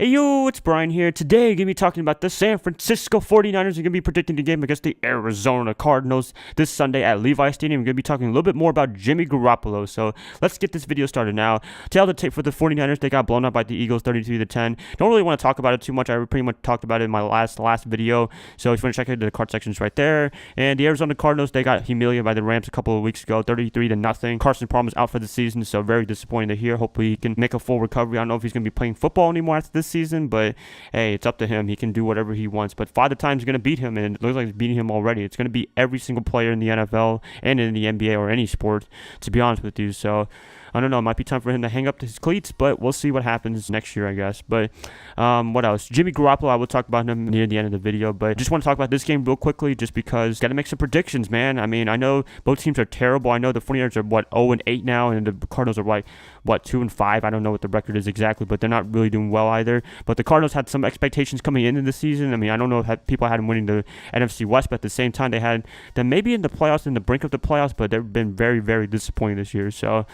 Hey yo, it's Bryan here. Today, I'm going to be talking about the San Francisco 49ers. I'm going to be predicting the game against the Arizona Cardinals this Sunday at Levi Stadium. I'm going to be talking a little bit more about Jimmy Garoppolo. So let's get this video started now. Tell the tape for the 49ers. They got blown out by the Eagles 33-10. Don't really want to talk about it too much. I pretty much talked about it in my last video. So if you want to check out the card sections right there. And the Arizona Cardinals, they got humiliated by the Rams a couple of weeks ago, 33-0. Carson Palmer is out for the season, so very disappointing to hear. Hopefully he can make a full recovery. I don't know if he's going to be playing football anymore after this season, but hey, it's up to him. He can do whatever he wants, but Father Time's going to beat him, and it looks like he's beating him already. It's going to be every single player in the NFL and in the NBA or any sport, to be honest with you. So I don't know, it might be time for him to hang up his cleats, but we'll see what happens next year, I guess. But what else? Jimmy Garoppolo, I will talk about him near the end of the video, but just want to talk about this game real quickly just because got to make some predictions, man. I mean, I know both teams are terrible. I know the 49ers are, 0-8 now, and the Cardinals are, 2-5? I don't know what the record is exactly, but they're not really doing well either. But the Cardinals had some expectations coming into the season. I mean, I don't know if people had them winning the NFC West, but at the same time, they had them maybe in the playoffs, in the brink of the playoffs, but they've been very, very disappointing this year. So,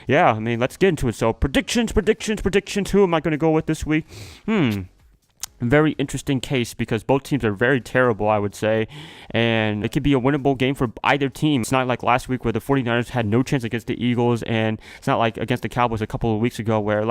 yeah, I mean, let's get into it. So, predictions. Who am I going to go with this week? Very interesting case because both teams are very terrible, I would say, and it could be a winnable game for either team. It's not like last week where the 49ers had no chance against the Eagles, and it's not like against the Cowboys a couple of weeks ago where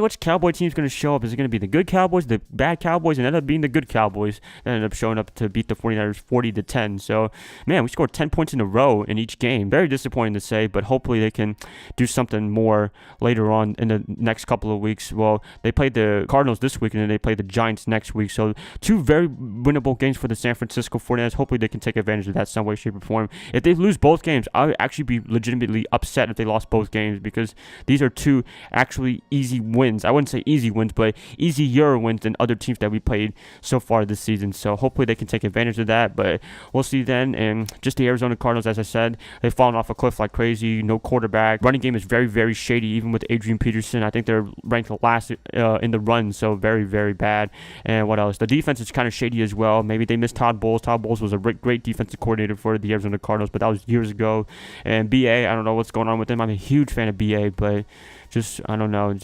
which Cowboy team is going to show up? Is it going to be the good Cowboys, the bad Cowboys? And ended up being the good Cowboys that ended up showing up to beat the 49ers 40-10. So, man, we scored 10 points in a row in each game. Very disappointing to say, but hopefully they can do something more later on in the next couple of weeks. Well, they played the Cardinals this week, and then they played the Giants next week. So two very winnable games for the San Francisco 49ers. Hopefully they can take advantage of that some way, shape, or form. If they lose both games, I would actually be legitimately upset if they lost both games because these are two actually easy wins. I wouldn't say easy wins, but easier wins than other teams that we played so far this season. So hopefully they can take advantage of that, but we'll see then. And just the Arizona Cardinals, as I said, they've fallen off a cliff like crazy. No quarterback. Running game is very, very shady, even with Adrian Peterson. I think they're ranked last in the run, so very, very bad. And what else? The defense is kind of shady as well. Maybe they missed Todd Bowles. Todd Bowles was a great defensive coordinator for the Arizona Cardinals, but that was years ago. And BA, I don't know what's going on with him. I'm a huge fan of BA, but just, I don't know,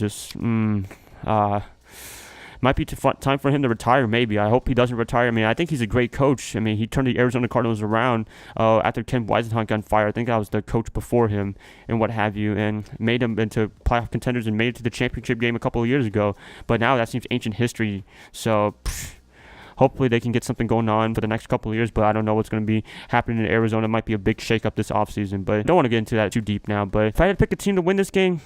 might be time for him to retire, maybe. I hope he doesn't retire. I mean, I think he's a great coach. I mean, he turned the Arizona Cardinals around after Ken Weisenhunt got fired. I think that was the coach before him and what have you, and made them into playoff contenders and made it to the championship game a couple of years ago. But now that seems ancient history. So, hopefully they can get something going on for the next couple of years, but I don't know what's going to be happening in Arizona. It might be a big shakeup this offseason, but I don't want to get into that too deep now. But if I had to pick a team to win this game,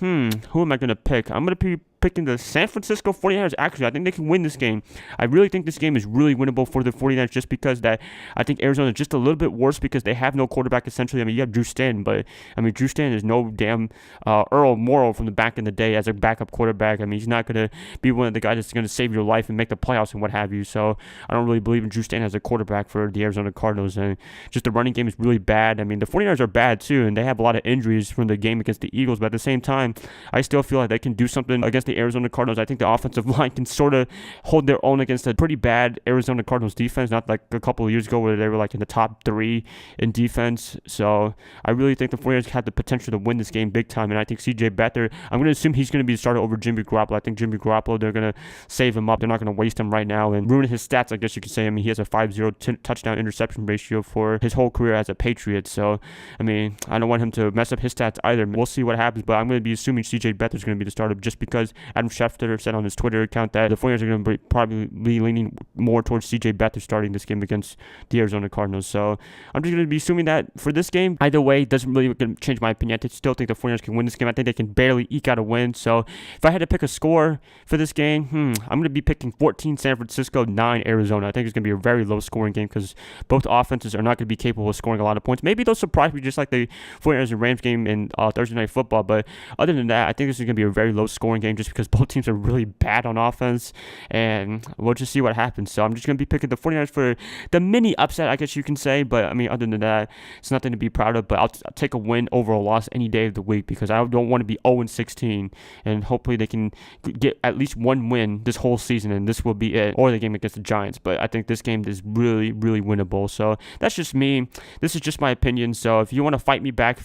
who am I going to pick? I'm going to be picking the San Francisco 49ers. Actually, I think they can win this game. I really think this game is really winnable for the 49ers just because that I think Arizona is just a little bit worse because they have no quarterback essentially. I mean, you have Drew Stanton, but I mean, Drew Stanton is no damn Earl Morrow from the back in the day as a backup quarterback. I mean, he's not going to be one of the guys that's going to save your life and make the playoffs and what have you. So I don't really believe in Drew Stanton as a quarterback for the Arizona Cardinals. And just the running game is really bad. I mean, the 49ers are bad too, and they have a lot of injuries from the game against the Eagles, but at the same time, I still feel like they can do something against the Arizona Cardinals. I think the offensive line can sort of hold their own against a pretty bad Arizona Cardinals defense, not like a couple of years ago where they were in the top 3 in defense. So I really think the 49ers have the potential to win this game big time, and I think CJ Beathard, I'm going to assume he's going to be the starter over Jimmy Garoppolo. I think Jimmy Garoppolo, they're going to save him up. They're not going to waste him right now and ruin his stats, I guess you could say. I mean, he has a 5.0 touchdown interception ratio for his whole career as a Patriot. So, I mean, I don't want him to mess up his stats either. We'll see what happens, but I'm going to be assuming CJ Beathard is going to be the starter just because Adam Schefter said on his Twitter account that the 49ers are going to probably be leaning more towards CJ Beathard starting this game against the Arizona Cardinals. So I'm just going to be assuming that for this game. Either way, it doesn't really change my opinion. I still think the 49ers can win this game. I think they can barely eke out a win. So if I had to pick a score for this game, I'm going to be picking 14 San Francisco, 9 Arizona. I think it's going to be a very low scoring game because both offenses are not going to be capable of scoring a lot of points. Maybe they'll surprise me just like the 49ers and Rams game in Thursday Night Football. But other than that, I think this is going to be a very low scoring game just because both teams are really bad on offense, and we'll just see what happens. So I'm just going to be picking the 49ers for the mini upset, I guess you can say, but I mean, other than that, it's nothing to be proud of, but I'll take a win over a loss any day of the week because I don't want to be 0-16, and hopefully they can get at least one win this whole season, and this will be it, or the game against the Giants, but I think this game is really, really winnable. So that's just me. This is just my opinion, so if you want to fight me back,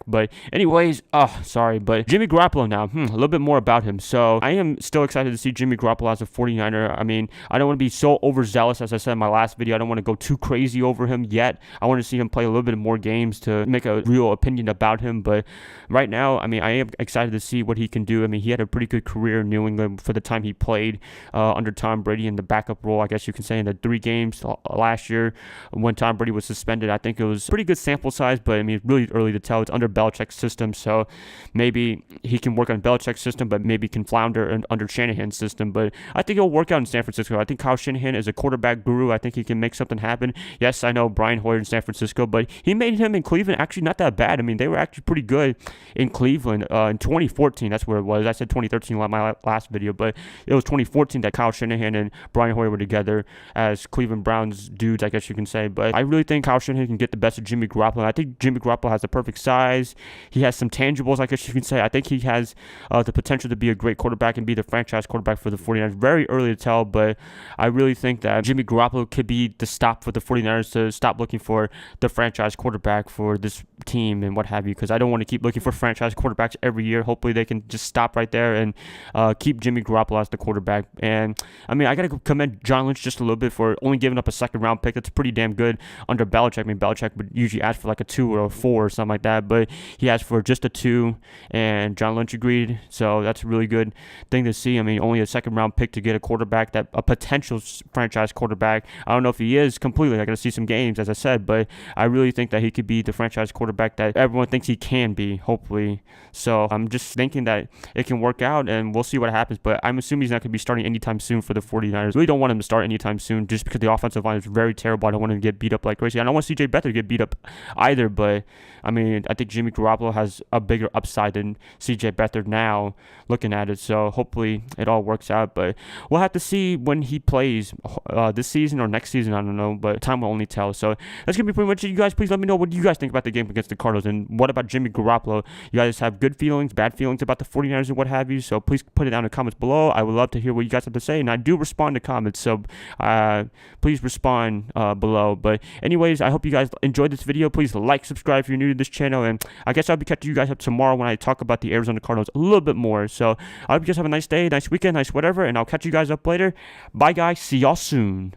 but anyways, sorry, but Jimmy Garoppolo now, a little bit more about about him. So I am still excited to see Jimmy Garoppolo as a 49er. I mean, I don't want to be so overzealous, as I said in my last video. I don't want to go too crazy over him yet. I want to see him play a little bit more games to make a real opinion about him. But right now, I mean, I am excited to see what he can do. I mean, he had a pretty good career in New England for the time he played under Tom Brady in the backup role, I guess you can say, in the 3 games last year when Tom Brady was suspended. I think it was pretty good sample size, but I mean, it's really early to tell. It's under Belichick's system, so maybe he can work on Belichick's system, but maybe can flounder under Shanahan's system. But I think it'll work out in San Francisco. I think Kyle Shanahan is a quarterback guru. I think he can make something happen. Yes, I know Brian Hoyer in San Francisco, but he made him in Cleveland actually not that bad. I mean, they were actually pretty good in Cleveland in 2014. That's where it was. I said 2013 in my last video, but it was 2014 that Kyle Shanahan and Brian Hoyer were together as Cleveland Browns dudes, I guess you can say. But I really think Kyle Shanahan can get the best of Jimmy Garoppolo. I think Jimmy Garoppolo has the perfect size. He has some tangibles, I guess you can say. I think he has the potential to be a great quarterback and be the franchise quarterback for the 49ers. Very early to tell, but I really think that Jimmy Garoppolo could be the stop for the 49ers to stop looking for the franchise quarterback for this team and what have you, because I don't want to keep looking for franchise quarterbacks every year. Hopefully they can just stop right there and keep Jimmy Garoppolo as the quarterback. And I mean, I got to commend John Lynch just a little bit for only giving up a second-round pick. That's pretty damn good under Belichick. I mean, Belichick would usually ask for like a 2 or a 4 or something like that, but he asked for just a 2, and John Lynch agreed. So that's a really good thing to see. I mean, only a second-round pick to get a quarterback, that a potential franchise quarterback. I don't know if he is completely. I got to see some games, as I said, but I really think that he could be the franchise quarterback that everyone thinks he can be, hopefully. So I'm just thinking that it can work out, and we'll see what happens. But I'm assuming he's not going to be starting anytime soon for the 49ers. Really don't want him to start anytime soon just because the offensive line is very terrible. I don't want him to get beat up like crazy. I don't want CJ Beathard to get beat up either, but I mean, I think Jimmy Garoppolo has a bigger upside than CJ Beathard now, looking at it. So hopefully it all works out, but we'll have to see when he plays this season or next season. I don't know, but time will only tell. So that's going to be pretty much it. You guys, please let me know what you guys think about the game against the Cardinals, and what about Jimmy Garoppolo. You guys have good feelings, bad feelings about the 49ers and what have you, so please put it down in the comments below. I would love to hear what you guys have to say, and I do respond to comments, so please respond below. But anyways, I hope you guys enjoyed this video. Please like, subscribe if you're new to this channel, and I guess I'll be catching you guys up tomorrow when I talk about the Arizona Cardinals a little bit more. So I hope you guys have a nice day, nice weekend, nice whatever, and I'll catch you guys up later. Bye guys, see y'all soon.